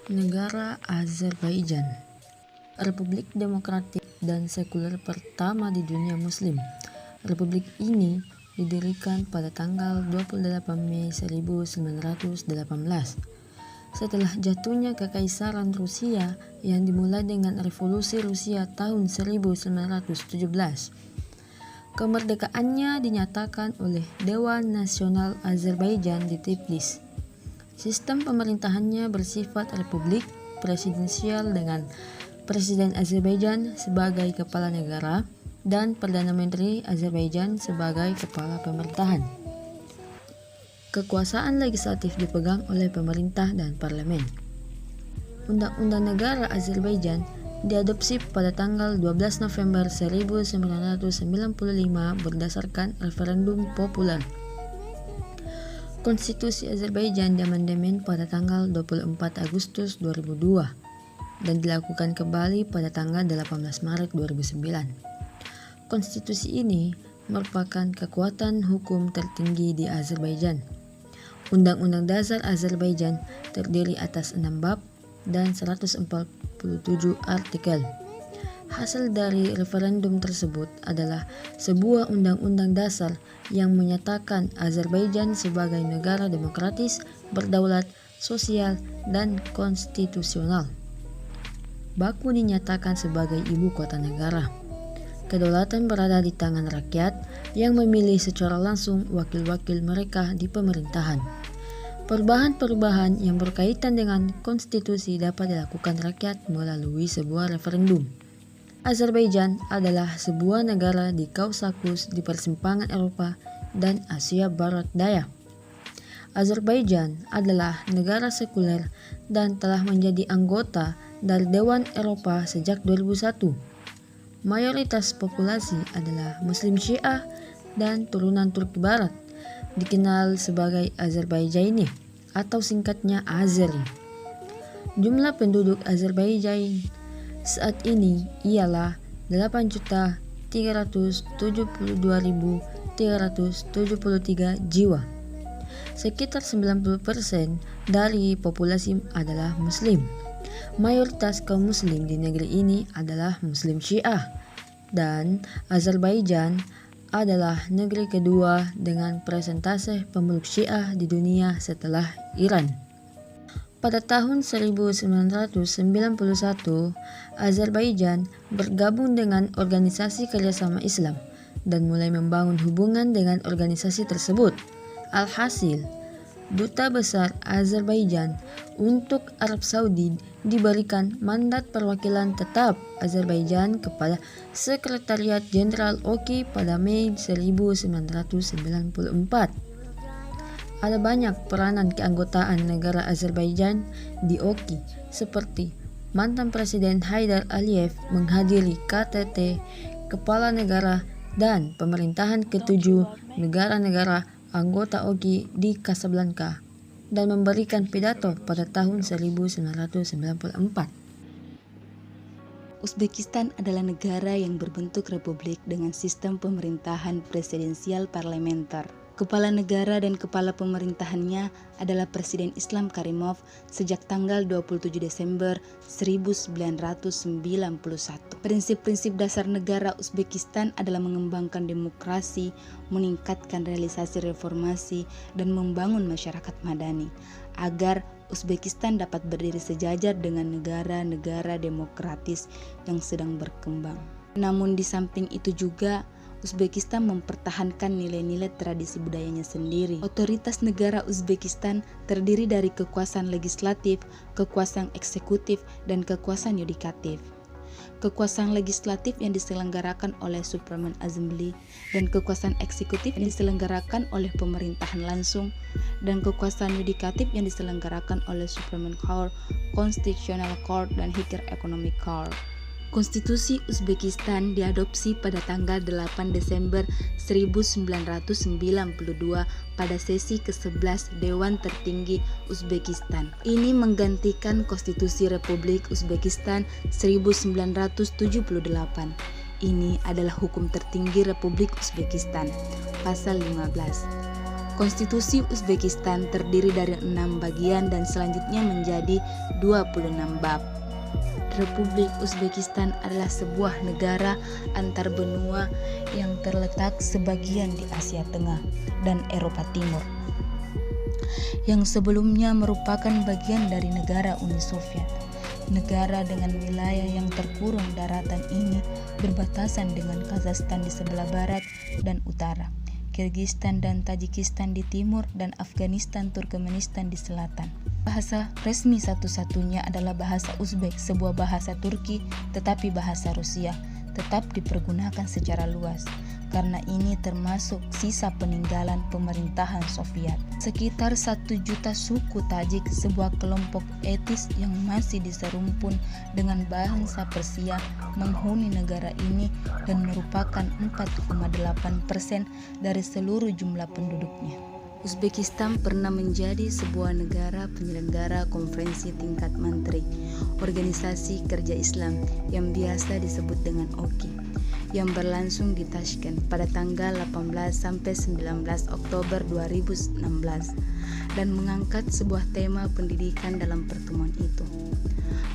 Negara Azerbaijan, Republik Demokratik dan Sekuler pertama di dunia Muslim. Republik ini didirikan pada tanggal 28 Mei 1918 setelah jatuhnya Kekaisaran Rusia yang dimulai dengan Revolusi Rusia tahun 1917. Kemerdekaannya dinyatakan oleh Dewan Nasional Azerbaijan di Tiflis. Sistem pemerintahannya bersifat republik presidensial dengan Presiden Azerbaijan sebagai kepala negara dan Perdana Menteri Azerbaijan sebagai kepala pemerintahan. Kekuasaan legislatif dipegang oleh pemerintah dan parlemen. Undang-Undang Negara Azerbaijan diadopsi pada tanggal 12 November 1995 berdasarkan referendum populer. Konstitusi Azerbaijan diamandemen pada tanggal 24 Agustus 2002 dan dilakukan kembali pada tanggal 18 Maret 2009. Konstitusi ini merupakan kekuatan hukum tertinggi di Azerbaijan. Undang-Undang Dasar Azerbaijan terdiri atas 6 bab dan 147 artikel. Hasil dari referendum tersebut adalah sebuah undang-undang dasar yang menyatakan Azerbaijan sebagai negara demokratis, berdaulat, sosial, dan konstitusional. Baku dinyatakan sebagai ibu kota negara. Kedaulatan berada di tangan rakyat yang memilih secara langsung wakil-wakil mereka di pemerintahan. Perubahan-perubahan yang berkaitan dengan konstitusi dapat dilakukan rakyat melalui sebuah referendum. Azerbaijan adalah sebuah negara di Kaukasus di persimpangan Eropa dan Asia Barat Daya. Azerbaijan adalah negara sekuler dan telah menjadi anggota dari Dewan Eropa sejak 2001. Mayoritas populasi adalah Muslim Syiah dan turunan Turki Barat, dikenal sebagai Azerbaijani atau singkatnya Azeri. Jumlah penduduk Azerbaijan saat ini ialah 8.372.373 jiwa. Sekitar 90% dari populasi adalah Muslim. Mayoritas kaum Muslim di negeri ini adalah Muslim Syiah, dan Azerbaijan adalah negeri kedua dengan persentase pemeluk Syiah di dunia setelah Iran. Pada tahun 1991, Azerbaijan bergabung dengan Organisasi Kerjasama Islam dan mulai membangun hubungan dengan organisasi tersebut. Alhasil, Duta Besar Azerbaijan untuk Arab Saudi diberikan mandat perwakilan tetap Azerbaijan kepada Sekretariat Jenderal OKI pada Mei 1994. Ada banyak peranan keanggotaan negara Azerbaijan di OKI, seperti mantan Presiden Haidar Aliyev menghadiri KTT Kepala Negara dan pemerintahan ke-7 negara-negara anggota OKI di Casablanca dan memberikan pidato pada tahun 1994. Uzbekistan adalah negara yang berbentuk republik dengan sistem pemerintahan presidensial parlementer. Kepala negara dan kepala pemerintahannya adalah Presiden Islam Karimov sejak tanggal 27 Desember 1991. Prinsip-prinsip dasar negara Uzbekistan adalah mengembangkan demokrasi, meningkatkan realisasi reformasi, dan membangun masyarakat madani agar Uzbekistan dapat berdiri sejajar dengan negara-negara demokratis yang sedang berkembang. Namun di samping itu juga Uzbekistan mempertahankan nilai-nilai tradisi budayanya sendiri. Otoritas negara Uzbekistan terdiri dari kekuasaan legislatif, kekuasaan eksekutif, dan kekuasaan yudikatif. Kekuasaan legislatif yang diselenggarakan oleh Supreme Assembly dan kekuasaan eksekutif yang diselenggarakan oleh pemerintahan langsung, dan kekuasaan yudikatif yang diselenggarakan oleh Supreme Court, Constitutional Court, dan Higher Economic Court. Konstitusi Uzbekistan diadopsi pada tanggal 8 Desember 1992 pada sesi ke-11 Dewan Tertinggi Uzbekistan. Ini menggantikan Konstitusi Republik Uzbekistan 1978. Ini adalah hukum tertinggi Republik Uzbekistan. Pasal 15. Konstitusi Uzbekistan terdiri dari 6 bagian dan selanjutnya menjadi 26 bab. Republik Uzbekistan adalah sebuah negara antar benua yang terletak sebagian di Asia Tengah dan Eropa Timur, yang sebelumnya merupakan bagian dari negara Uni Soviet. Negara dengan wilayah yang terkurung daratan ini berbatasan dengan Kazakhstan di sebelah barat dan utara, Kirgistan dan Tajikistan di timur, dan Afghanistan Turkmenistan di selatan. Bahasa resmi satu-satunya adalah bahasa Uzbek, sebuah bahasa Turki tetapi bahasa Rusia tetap dipergunakan secara luas. Karena ini termasuk sisa peninggalan pemerintahan Soviet. Sekitar 1 juta suku Tajik, sebuah kelompok etnis yang masih diserumpun dengan bangsa Persia, menghuni negara ini dan merupakan 4,8% dari seluruh jumlah penduduknya. Uzbekistan pernah menjadi sebuah negara penyelenggara konferensi tingkat menteri Organisasi Kerja Islam yang biasa disebut dengan OKI, yang berlangsung di Tashkent pada tanggal 18 sampai 19 Oktober 2016 dan mengangkat sebuah tema pendidikan dalam pertemuan itu.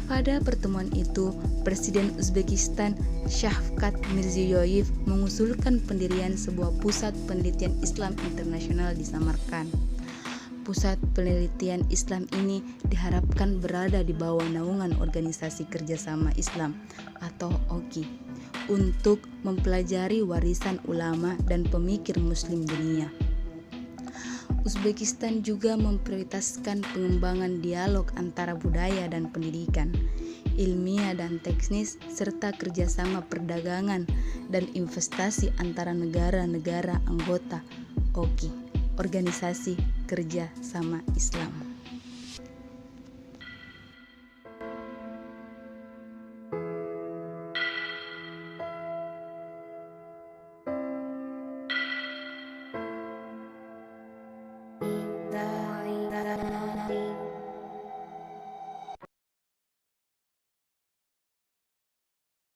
Pada pertemuan itu, Presiden Uzbekistan Shavkat Mirziyoyev mengusulkan pendirian sebuah pusat penelitian Islam internasional di Samarkand. Pusat penelitian Islam ini diharapkan berada di bawah naungan Organisasi Kerjasama Islam atau OKI untuk mempelajari warisan ulama dan pemikir Muslim dunia. Uzbekistan juga memprioritaskan pengembangan dialog antara budaya dan pendidikan, ilmiah dan teknis, serta kerjasama perdagangan dan investasi antara negara-negara anggota OKI, Organisasi Kerja Sama Islam.